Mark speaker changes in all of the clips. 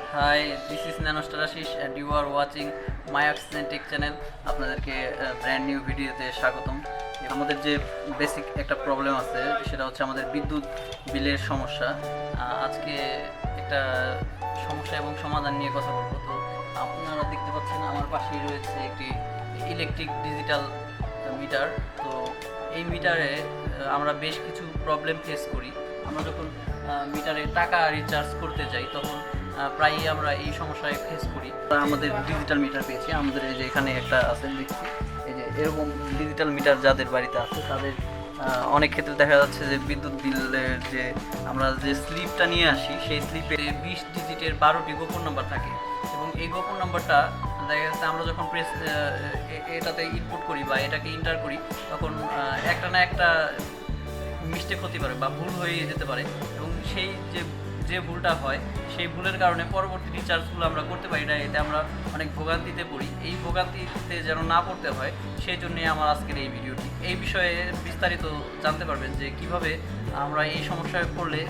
Speaker 1: Hi, this is 𝗏𝗚𝗚𝗏𝗧𝗏 and you are watching MyOxygen Tech channel. আপনাদেরকে brand new ভিডিওতে স্বাগতম। আমাদের যে বেসিক একটা প্রবলেম আছে সেটা হচ্ছে আমাদের বিদ্যুৎ বিলের সমস্যা। আজকে একটা সমস্যা এবং সমাধান নিয়ে কথা বলবো। তো আপনারা দেখতে পাচ্ছেন আমার পাশেই রয়েছে একটি ইলেকট্রিক ডিজিটাল মিটার। তো এই মিটারে আমরা বেশ কিছু প্রবলেম ফেস করি। আমরা যখন মিটারে টাকা রিচার্জ করতে যাই তখন প্রায়ই আমরা এই সমস্যায় ফেস করি। আমাদের ডিজিটাল মিটার পেয়েছি, আমাদের এই যে এখানে একটা আছে দেখছি, এই যে এরকম ডিজিটাল মিটার যাদের বাড়িতে আছে তাদের অনেক ক্ষেত্রে দেখা যাচ্ছে যে বিদ্যুৎ বিলের যে আমরা যে স্লিপটা নিয়ে আসি সেই স্লিপে 20 ডিজিটের 12টি গোপন নাম্বার থাকে এবং এই গোপন নাম্বারটা দেখা যাচ্ছে আমরা যখন এটাতে ইনপুট করি বা এটাকে এন্টার করি তখন একটা না একটা মিস্টেক হতে পারে বা ভুল হয়ে যেতে পারে এবং সেই যে ভুলটা হয় সেই ভুলের কারণে পরবর্তী রিচার্জগুলো আমরা করতে পারি না। এতে আমরা অনেক ভোগান্তিতে পড়ি। এই ভোগান্তিতে যেন না পড়তে হয় সেই জন্যই আমার আজকের এই ভিডিওটি। এই বিষয়ে বিস্তারিত জানতে পারবেন যে কিভাবে আমরা এই সমস্যায় পড়লে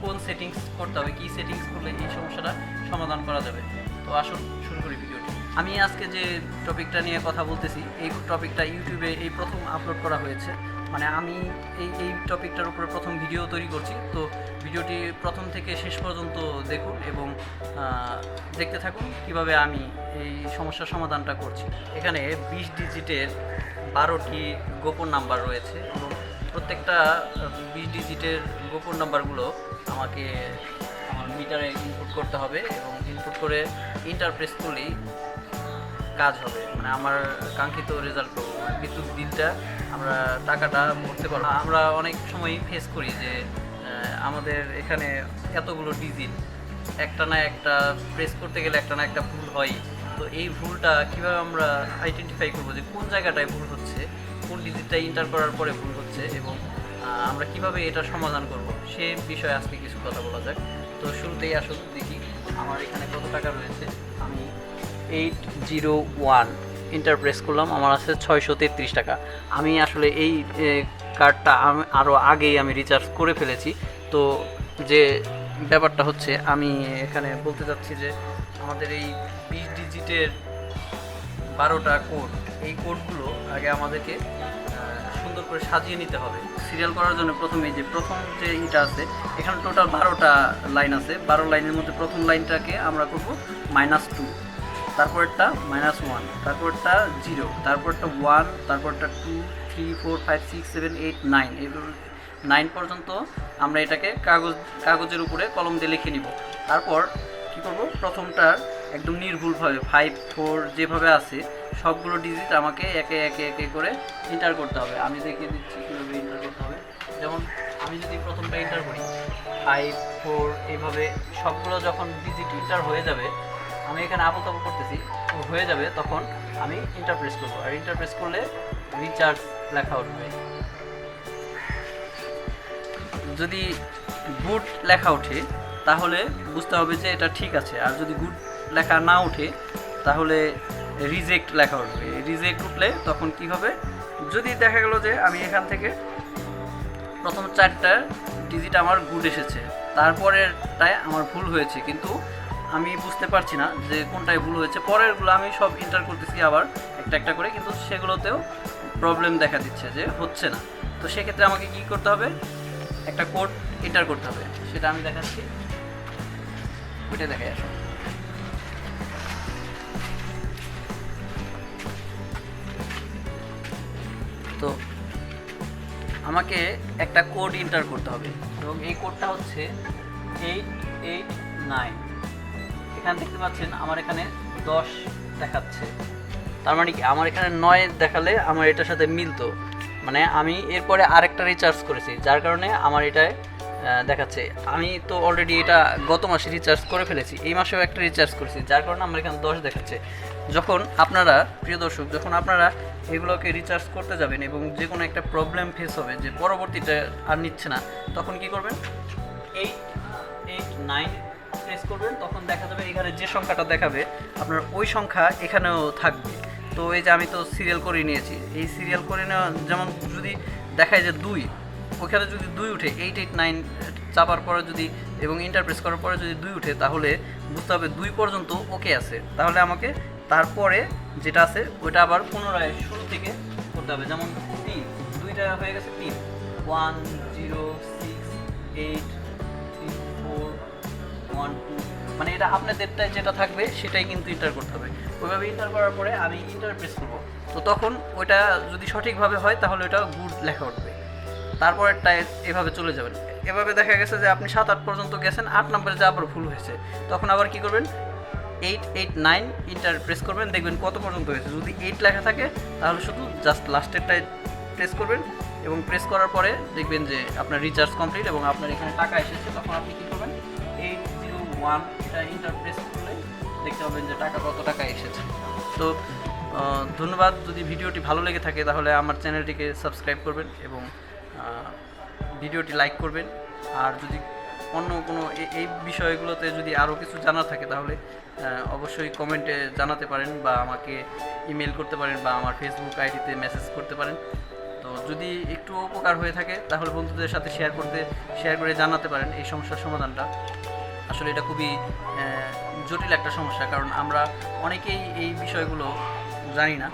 Speaker 1: কোন সেটিংস করতে হবে, কী সেটিংস করলে এই সমস্যাটা সমাধান করা যাবে। তো আসুন শুরু করি ভিডিওটি। আমি আজকে যে টপিকটা নিয়ে কথা বলতেছি এই টপিকটা ইউটিউবে এই প্রথম আপলোড করা হয়েছে, মানে আমি এই টপিকটার উপরে প্রথম ভিডিও তৈরি করছি। তো ভিডিওটি প্রথম থেকে শেষ পর্যন্ত দেখুন এবং দেখতে থাকুন কিভাবে আমি এই সমস্যার সমাধানটা করছি। এখানে 20 ডিজিটের 12টি গোপন নাম্বার রয়েছে এবং প্রত্যেকটা 20 ডিজিটের গোপন নাম্বারগুলো আমাকে আমার মিটারে ইনপুট করতে হবে এবং ইনপুট করে এন্টার প্রেস করলেই কাজ হবে, মানে আমার কাঙ্ক্ষিত রেজাল্ট পাবো, বিদ্যুৎ বিলটা আমরা টাকাটা ভরতে পারবো। আমরা অনেক সময় ফেস করি যে আমাদের এখানে এতগুলো ডিজিট একটা না একটা প্রেস করতে গেলে একটা না একটা ভুল হয়। তো এই ভুলটা কীভাবে আমরা আইডেন্টিফাই করবো যে কোন জায়গাটায় ভুল হচ্ছে, কোন ডিজিটটা এন্টার করার পরে ভুল হচ্ছে এবং আমরা কিভাবে এটা সমাধান করব সে বিষয়ে আজকে কিছু কথা বলা যাক। তো শুরুতেই আসুন দেখি আমার এখানে কত টাকা রয়েছে। আমি 801 এন্টার প্রেস করলাম, আমার আছে 633 টাকা। আমি আসলে এই কার্ডটা আরও আগেই আমি রিচার্জ করে ফেলেছি। তো যে ব্যাপারটা হচ্ছে আমি এখানে বলতে চাচ্ছি যে আমাদের এই 20 ডিজিটের 12টা কোড, এই কোডগুলো আগে আমাদেরকে সুন্দর করে সাজিয়ে নিতে হবে। সিরিয়াল করার জন্য প্রথম যে ইটা আছে এখানে টোটাল 12টা লাইন আছে। 12 লাইনের মধ্যে প্রথম লাইনটাকে আমরা করব -2, তারপরটা -1, তারপরটা 0, তারপরটা 1, তারপরটা 2, 3, 4, 5, 6, 7, 8, 9, এগুলো 9 পর্যন্ত আমরা এটাকে কাগজের উপরে কলম দিয়ে লিখে নিব। তারপর কি করব, প্রথমটার একদম নির্ভুলভাবে 5, 4 যেভাবে আছে সবগুলো ডিজিট আমাকে একে একে করে এন্টার করতে হবে। আমি দেখিয়ে দিচ্ছি কীভাবে এন্টার করতে হবে। যেমন আমি যদি প্রথমটা এন্টার করি 5, 4 এইভাবে সবগুলো যখন ডিজিট এন্টার হয়ে যাবে, আমি এখানে আপাতত করতেছি হয়ে যাবে, তখন আমি এন্টার প্রেস করবো। আর এন্টার প্রেস করলে রিচার্জ লেখা উঠবে। যদি গুড লেখা ওঠে তাহলে বুঝতে হবে যে এটা ঠিক আছে, আর যদি গুড লেখা না ওঠে তাহলে রিজেক্ট লেখা উঠবে। রিজেক্ট উঠলে তখন কি হবে, যদি দেখা গেল যে আমি এখান থেকে প্রথম 4টা ডিজিট আমার গুড এসেছে, তারপরেরটায় আমার ভুল হয়েছে কিন্তু আমি বুঝতে পারছি না যে কোনটায় ভুল হয়েছে। পরেরগুলো আমি সব এন্টার করতেছি আবার একটা একটা করে, কিন্তু সেগুলোতেও প্রবলেম দেখা দিচ্ছে যে হচ্ছে না। তো সেক্ষেত্রে আমাকে কি করতে হবে, একটা কোড এন্টার করতে হবে। সেটা আমি দেখাচ্ছি, ওইটা দেখাই আসো। তো আমাকে একটা কোড এন্টার করতে হবে এবং এই কোডটা হচ্ছে 889। এখানে দেখতে পাচ্ছেন আমার এখানে 10 দেখাচ্ছে, তার মানে কি আমার এখানে 9 দেখালে আমার এটার সাথে মিলতো, মানে আমি এরপরে আরেকটা রিচার্জ করেছি যার কারণে আমার এটায় দেখাচ্ছে। আমি তো অলরেডি এটা গত মাসে রিচার্জ করে ফেলেছি, এই মাসেও একটা রিচার্জ করেছি যার কারণে আমার এখানে 10 দেখাচ্ছে। যখন আপনারা প্রিয় দর্শক, যখন আপনারা এগুলোকে রিচার্জ করতে যাবেন এবং যে কোনো একটা প্রবলেম ফেস হবে যে পরবর্তীতে আর নিচ্ছে না, তখন কি করবেন, 889 প্রেস করবেন, তখন দেখা যাবে এখানে যে সংখ্যাটা দেখাবে আপনার ওই সংখ্যা এখানেও থাকবে। তো এই যে আমি তো সিরিয়াল করে নিয়েছি, এই সিরিয়াল করে নেওয়া যেমন যদি দেখায় যে 2, ওখানে যদি 2 উঠে 889 চাপার পরে যদি এবং এন্টার প্রেস করার পরে যদি 2 উঠে তাহলে বুঝতে হবে 2 পর্যন্ত ওকে আছে। তাহলে আমাকে তারপরে যেটা আছে ওইটা আবার পুনরায় শুরু থেকে করতে হবে। যেমন 3, 2টা হয়ে গেছে 3, 1 0 6 8 3 4 1 2, মানে এটা আপনাদেরটায় যেটা থাকবে সেটাই কিন্তু এন্টার করতে হবে। ওইভাবে এন্টার করার পরে আমি এন্টার প্রেস করব, তো তখন ওইটা যদি সঠিকভাবে হয় তাহলে ওটা গুড লেখা উঠবে। তারপরেরটায় এভাবে চলে যাবেন। এভাবে দেখা গেছে যে আপনি 7-8 পর্যন্ত গেছেন, 8 নম্বরে যে আবার ভুল হয়েছে, তখন আবার কি করবেন 8 8 9 এন্টার প্রেস করবেন, দেখবেন কত পর্যন্ত হয়েছে। যদি 8 লেখা থাকে তাহলে শুধু জাস্ট লাস্টেরটায় প্রেস করবেন এবং প্রেস করার পরে দেখবেন যে আপনার রিচার্জ কমপ্লিট এবং আপনার এখানে টাকা এসেছে। তখন আপনি কী করবেন 801 এটা এন্টার প্রেস করলে দেখতে পাবেন যে টাকা কত টাকা এসেছে। তো ধন্যবাদ। যদি ভিডিওটি ভালো লেগে থাকে তাহলে আমার চ্যানেলটিকে সাবস্ক্রাইব করবেন এবং ভিডিওটি লাইক করবেন। আর যদি অন্য কোনো এই বিষয়গুলোতে যদি আরও কিছু জানার থাকে তাহলে অবশ্যই কমেন্টে জানাতে পারেন বা আমাকে ইমেল করতে পারেন বা আমার ফেসবুক আইডিতে মেসেজ করতে পারেন। তো যদি একটু উপকার হয়ে থাকে তাহলে বন্ধুদের সাথে শেয়ার করে জানাতে পারেন এই সমস্যার সমাধানটা। আসলে এটা খুবই জটিল একটা সমস্যা, কারণ আমরা অনেকেই এই বিষয়গুলো জানি না।